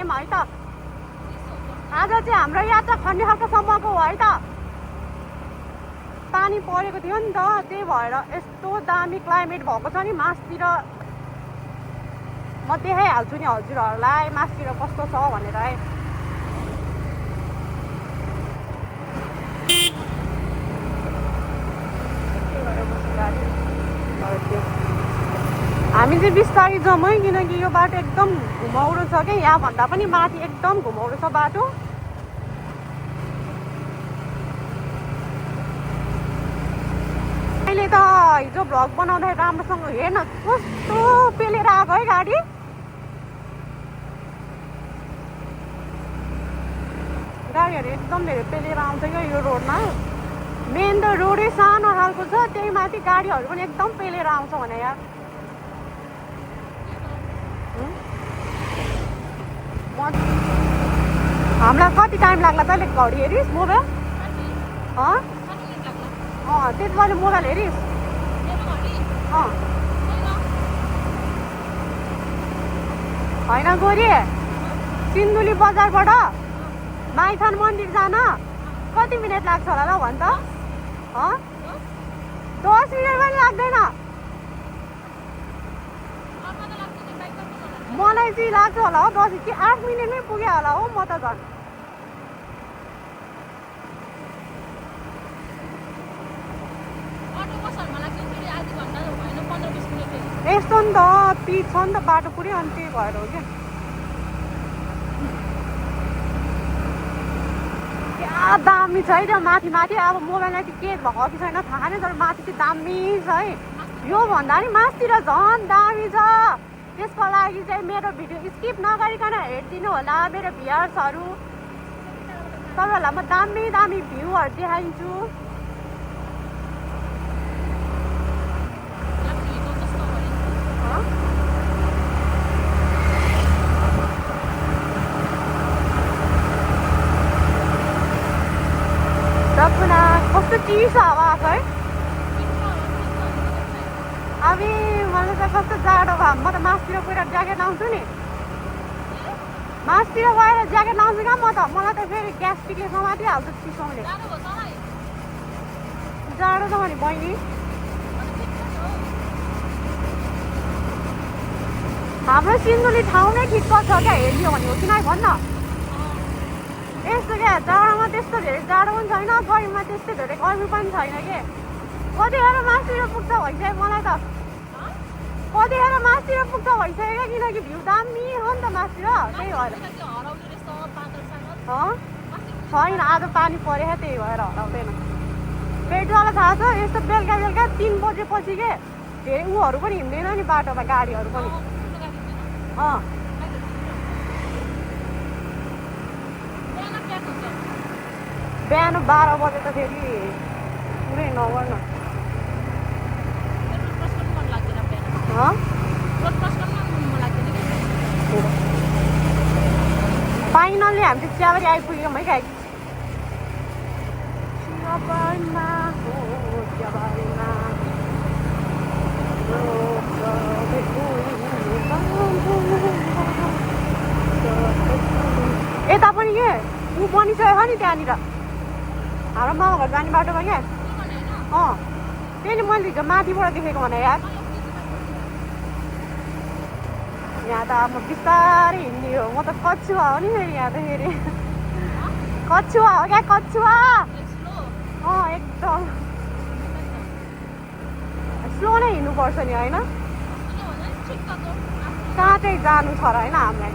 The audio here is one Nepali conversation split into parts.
सेम है त आज चाहिँ हाम्रो यात्रा खन्ने खालकोसम्मको हो है त पानी परेको थियो नि त त्यही भएर यस्तो दामी क्लाइमेट भएको छ नि मासतिर म देखाइहाल्छु नि हजुरहरूलाई मासतिर कस्तो छ भनेर है हामी चाहिँ बिस्तारै जाउँ है किनकि यो बाटो एकदम घुमाउरो छ क्या यहाँभन्दा पनि माथि एकदम घुमाउरो छ बाटो अहिले त हिजो भ्लग बनाउँदा राम्रोसँग हेर्न कस्तो पेलेर आएको है गाडी गाडीहरू एकदम धेरै पेलेर आउँछ क्या यो रोडमा मेन त रोडै सानो खालको छ त्यही माथि गाडीहरू पनि एकदम पेलेर आउँछ भने यार हामीलाई कति टाइम लाग्ला तैँले घडी हेरिस् मोबाइल त्यति बेला मोबाइल हेरिस् होइन गोरी सिन्धुली बजारबाट माइथान मन्दिर जान कति मिनट लाग्छ होला ल भन् त 10 मिनट पनि लाग्दैन मलाई चाहिँ लाग्छ होला हो 10 कि 8 मिनटमै पुग्यो होला हो म त झन् यस्तो नि त पिच छ नि त बाटो पुरै अनि त्यही भएर हो क्या दामी छ है त्यो माथि माथि अब मोबाइलमा चाहिँ के भएको कि छैन थाहा नै तर माथि चाहिँ दामी छ है यो भन्दा नि मासतिर झन् दामी छ त्यसको लागि चाहिँ मेरो भिडियो स्किप नगरिकन हेरिदिनु होला मेरो भ्युअर्सहरू तपाईँहरूलाई म दामी दामी भ्यूहरू देखाइदिन्छु कस्तो चिसो हावा आएको है अब मलाई त कस्तो जाडो भयो म त मासतिर गएर ज्याकेट लाउँछु नि मासतिर गएर ज्याकेट लाउँछु क्या म त मलाई त फेरि ग्यास्ट्रिकले समातिहाल्छ चिसोले जाडो छ भने बहिनी हाम्रो सिन्धुली ठाउँ नै ठिक्क छ क्या हेरियो भने हो कि नै भन्न यस्तो क्या जाडोमा त्यस्तो धेरै जाडो पनि छैन गर्मीमा त्यस्तो धेरै गर्मी पनि छैन कि कतिखेर मासतिर पुग्छ भइसक्यो मलाई त कतिखेर मासतिर पुग्छ भइसक्यो क्या किनकि भ्यू दामी हो नि त मासतिर त्यही भएर छैन आज पानी पऱ्यो क्या त्यही भएर हराउँदैन पेट्रोल थाहा छ यस्तो बेलुका बेलुका 3 बजेपछि के धेरै उहरू पनि हिँड्दैन नि बाटोमा गाडीहरू पनि बिहान 12 बजे त फेरि पुरै नगर्न फाइनल्ली हामी चाहिँ चियाबारी आइपुग्यौँ है गाई यता पनि के ऊ बनिसकेको नि त्यहाँनिर हाम्रो मामा घर जाने बाटोमा क्या त्यही नि मैले हिजो माथिबाट देखेको भने यार यहाँ त अब बिस्तारै हिँड्ने हो म त कछुवा हो नि फेरि यहाँ त फेरि कछुवा हो क्या कछुवा एकदम स्लो नै हिँड्नुपर्छ नि होइन कहाँ चाहिँ जानु छ र होइन हामीलाई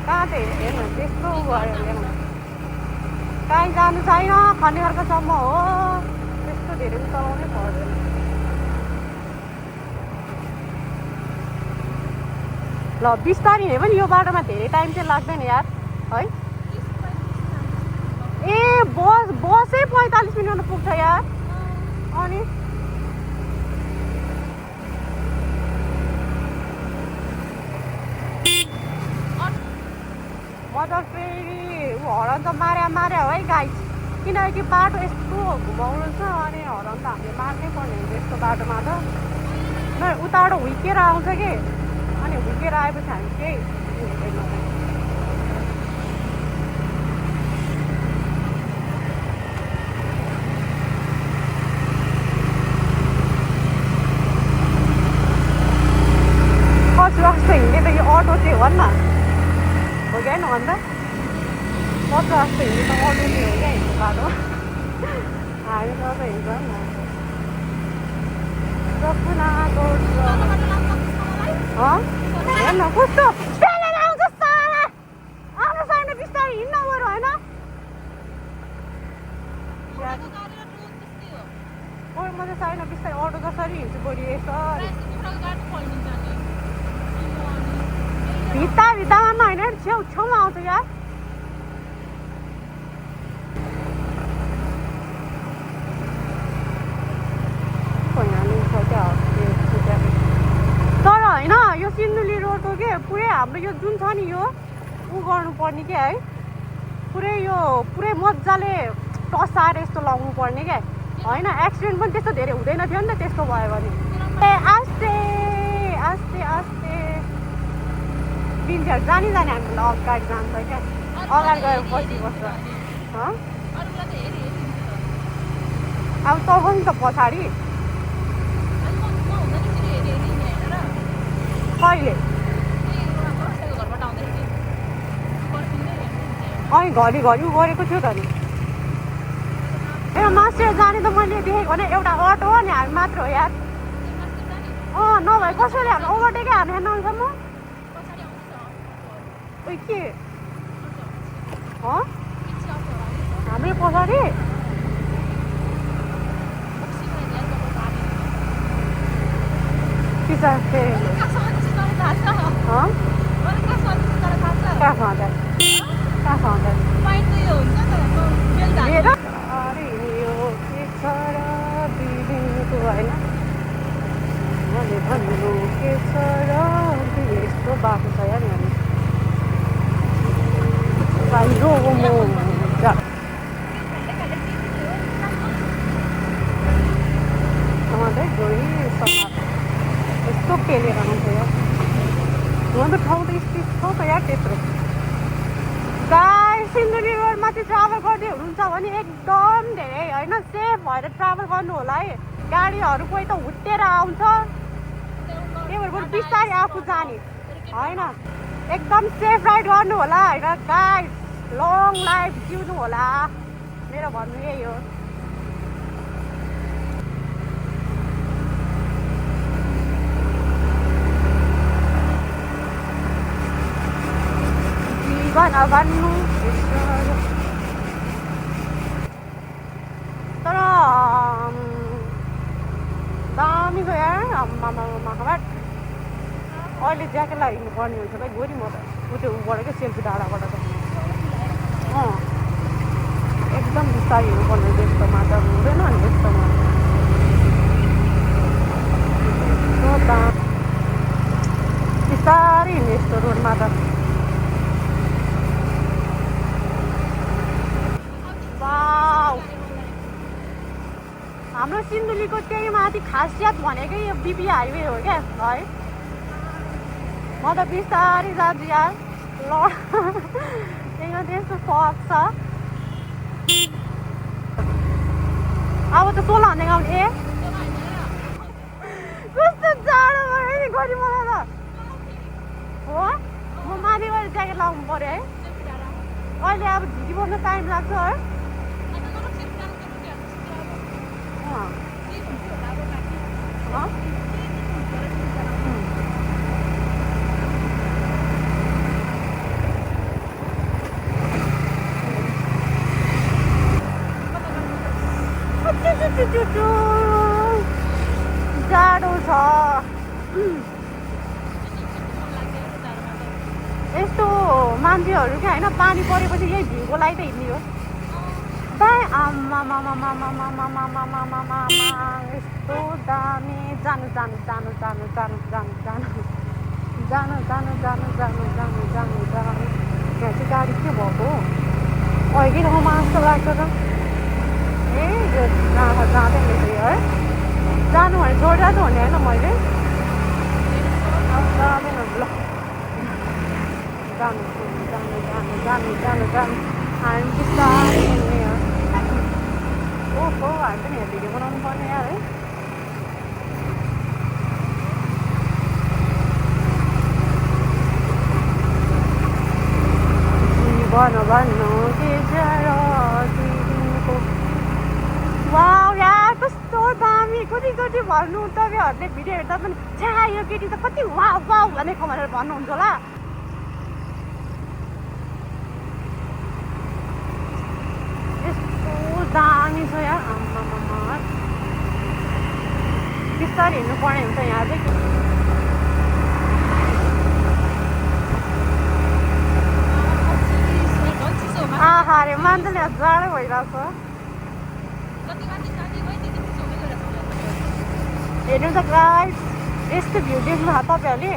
कहाँ चाहिँ हेर्नु त्यस्तो गऱ्यो हेर्नु कहीँ जानु छैन खनेघरकोसम्म हो त्यस्तो धेरै पनि चलाउनै पर्दैन ल बिस्तारै हिँड्यो पनि यो बाटोमा धेरै टाइम चाहिँ लाग्दैन यार है ए बसै 45 मिनटमा पुग्छ यार अनि म त फेरि हरन त मार्या हो है गाई किनकि बाटो यस्तो घुमाउनु छ अनि हरन त हामीले मार्नै पर्ने हुन्छ यस्तो बाटोमा त उताबाट हुर्केर आउँछ कि अनि हुर्केर आएपछि हामी केही हुँदैन अन्त 50 त हिँड्नु त अलिअलि हो क्या हिँड्नु बाटो हामी त हिँड्छ नि सपनाको हेर्न कस्तो स्ट्यान्डर आउँछ साला आउनु छैन बिस्तारै हिँड्न बरु होइन म त छैन बिस्तारै अटो जसरी हिँड्छु बढी यसरी भित्तामा होइन छेउमा आउँछ यार तर होइन यो सिन्धुली रोडको के पुरै हाम्रो यो जुन छ नि यो उ गर्नुपर्ने क्या है पुरै मजाले टसाएर यस्तो लाउनु पर्ने क्या होइन एक्सिडेन्ट पनि त्यस्तो धेरै हुँदैन थियो नि त त्यस्तो भयो भने ए आस्ते आस्ते आस्ते बिन्चहरू जानी हामीलाई अगाडि जान्छ क्या अगाडि गएर पछि बस्छ अब तब नि त पछाडि कहिले घरि उ गरेको थियो त नि मास्टर जाने त मैले देखेको भने एउटा अटो हो नि हामी मात्र हो यार नभए कसरी हामी ओभरटेकै हामी नआउँछौँ उयो के हाम्रो पछाडि यस्तो बाटो छ यार यस्तो पेलेर आउँछ यार हाम्रो ठाउँ त स्थित छ त यार त्यत्रो गाई सिन्धुली रोडमा चाहिँ ट्राभल गर्दै हुनुहुन्छ भने एकदम धेरै होइन सेफ भएर ट्राभल गर्नु होला है गाडीहरू कोही त हुट्टेर आउँछ त्यही भएर बरु बिस्तारै आफू जाने होइन एकदम सेफ राइड गर्नु होला होइन गाई लङ लाइफ जिउनु होला मेरो भन्नु यही हो भन्नु तर दामीको यार माखाबाट अहिले ज्याकेटलाई हिँड्नुपर्ने हुन्छ भाइ गोरी म त उ त्यो उबाट क्या सेल्फी डाँडाबाट त एकदम बिस्तारै हिँड्नुपर्ने त्यस्तोमा त हुँदैन नि त्यस्तोमा बिस्तारै हिँड्ने यस्तो रोडमा त हाम्रो सिन्धुलीको त्यही माथि खासियत भनेकै यो बिपी हाइवे हो क्या है म त बिस्तारै जान्छु यार ल त्यही त्यस्तो फक छ अब त 16 हान्दै गाउने ए कस्तो जाडो भयो नि गरी मलाई त हो म माथि गएर ज्याकेट लाउनु पऱ्यो है अहिले अब झिकी बस्न टाइम लाग्छ है जाडो छ यस्तो मान्छेहरू क्या होइन पानी परेपछि यही भिउको लागि त हिँड्ने हो यस्तो दामी जानु जानु जानु जानु जानु जानु जानु जानु जानु जानु जानु जानु जानु जानु यहाँ चाहिँ गाडी के भएको अघि ठाउँमा जस्तो लाग्छ त ए यो जाँदै रहेछ है जानु भने छोडेर त हुने होइन मैले जाँदैन ल जानु जानु जानु जानु जानु जानु हामी बिस्तारै हिँड्ने हो ओहो हामी पनि यहाँ भिडियो बनाउनु पर्ने यार है भन्नु के छ र तिमीको वाउ यार कस्तो दामी कति भन्नु तपाईँहरूले भिडियो हेर्दा पनि छ्या यो केटी त कति वाउ वाउ भनेको भनेर भन्नुहुन्छ होला यस्तो दामी छ यार आम्मामा बिस्तारै हिँड्नु पर्ने हुन्छ यहाँ चाहिँ आहा रे मान्छेले जाडो भइरहेको हेर्नु त गाइस यस्तो भ्यू देख्नु भएको तपाईँहरूले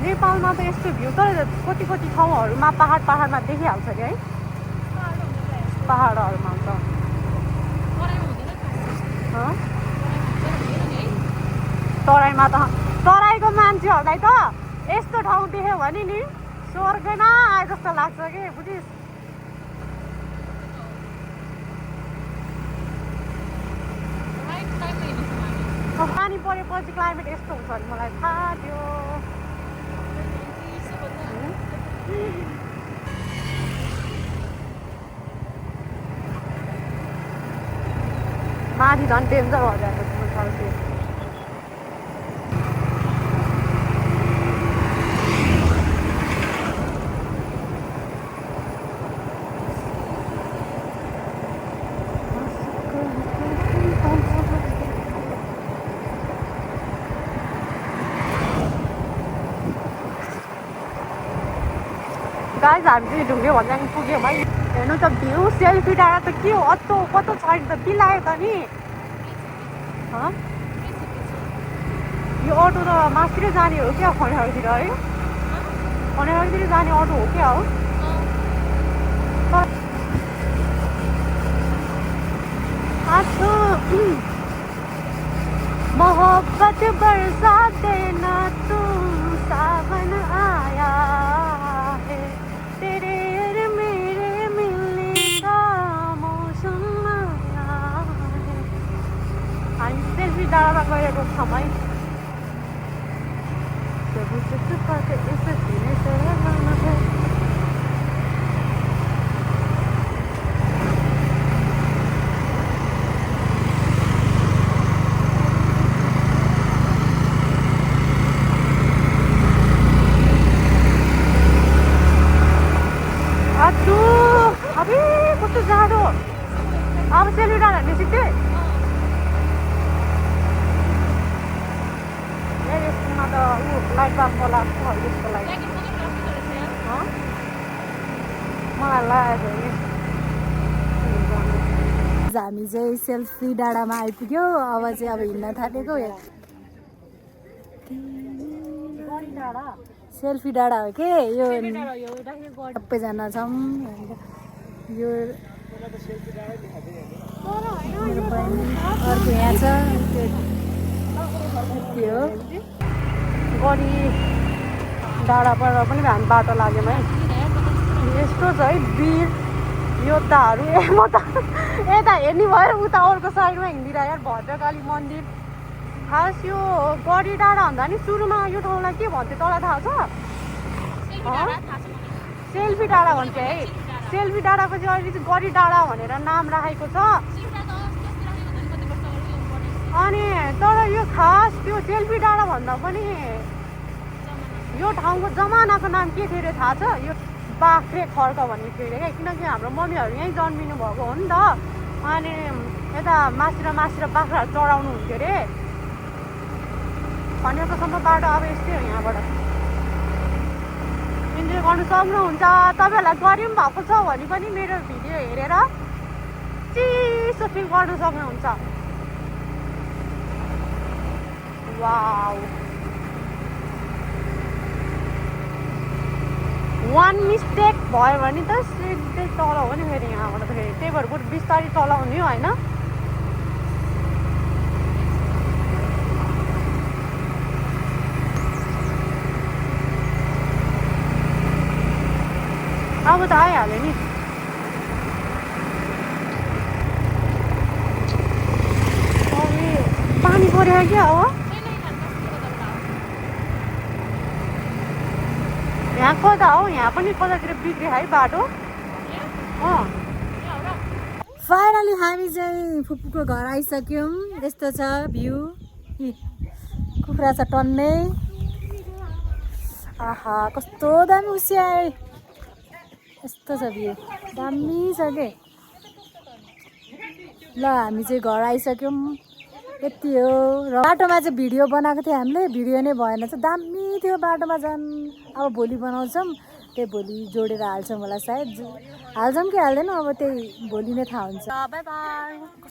नेपालमा त यस्तो भ्यू त कति ठाउँहरूमा पाहाडमा देखिहाल्छ अरे है पाहाडहरूमा त तराईमा त तराईको मान्छेहरूलाई त यस्तो ठाउँ देख्यो भने नि स्वर्गमा आए जस्तो लाग्छ कि बुझिस् पानी परेपछि क्लाइमेट यस्तो हुन्छ भने मलाई थाहा थियो माथि झन् डेन्जर भइरहेको छ गाइस हामी चाहिँ ढुङ्गे भन्ज्याङ पुग्यौँ है हेर्नु त भ्यू सेल्फी डाँडा त के हो अत्तो कस्तो छैन त बिलायो त नि यो अटो त मासतिर जाने हो क्या खनेरतिर है खनेरतिर जाने अटो हो क्या हो मोहब्बत बरसा देना तू सावन आया है तेरे और मेरे मिलने का मौसम आया है हामी सेल्फी डाँडामा गएको छौँ है कस्तो जाडो अब सेल्फी डाँडा हेर्ने सिधै यसमा त लाइट बाल्ब लाग्छ यसको लागि मलाई लागेको हामी चाहिँ सेल्फी डाँडामा आइपुग्यो अब चाहिँ अब हिँड्न थालेको सेल्फी डाँडा हो के यो सबैजना छौँ यो मेरो बहिनी अर्को यहाँ छ त्यो हो गरी डाँडाबाट पनि हामी बाटो लाग्यौँ है यस्तो छ है वीर योद्धाहरू म त यता हेर्ने भएर उता अर्को साइडमा हिँडिदिएर यार भद्रकाली मन्दिर खास यो गरी डाँडा भन्दा नि सुरुमा यो ठाउँलाई के भन्थ्यो तँलाई थाहा छ सेल्फी डाँडा भन्छ है सेल्फी डाँडाको चाहिँ अहिले चाहिँ गरी डाँडा भनेर नाम राखेको छ अनि तर यो खास त्यो सेल्फी डाँडा भन्दा पनि यो ठाउँको जमानाको नाम के थियो अरे थाहा छ यो बाख्रे खड्क भन्ने थियो अरे क्या किनकि हाम्रो मम्मीहरू यहीँ जन्मिनु भएको हो नि त अनि यता मासिर बाख्राहरू चढाउनु हुन्थ्यो अरे भनेकोसम्म बाटो अब यस्तै हो यहाँबाट इन्जोय गर्नु सक्नुहुन्छ तपाईँहरूलाई गऱ्यो भएको छ भने पनि मेरो भिडियो हेरेर चिसो फिल गर्नु सक्नुहुन्छ वाउ वान मिस्टेक भयो भने त सिधै तल हो नि फेरि यहाँबाट त फेरि त्यही भएर बरु बिस्तारै चलाउने हो होइन अब त आइहाल्यो नि पानी पऱ्यो क्या हो यहाँ त हौ यहाँ पनि कतातिर बिग्रियो है बाटो फाइनली हामी चाहिँ फुपूको घर आइसक्यौँ यस्तो छ भ्यू कुखुरा छ टन्नै आहा कस्तो दामी उस्याए यस्तो छ भ्यू दामी छ के ल हामी चाहिँ घर आइसक्यौँ यति हो र बाटोमा चाहिँ भिडियो बनाएको थियो हामीले भिडियो नै भएन चाहिँ दामी थियो बाटोमा झन् अब भोलि बनाउँछौँ त्यही भोलि जोडेर हाल्छौँ होला सायद हाल्छौँ कि हाल्दैनौँ अब त्यही भोलि नै थाहा हुन्छ बाई बाई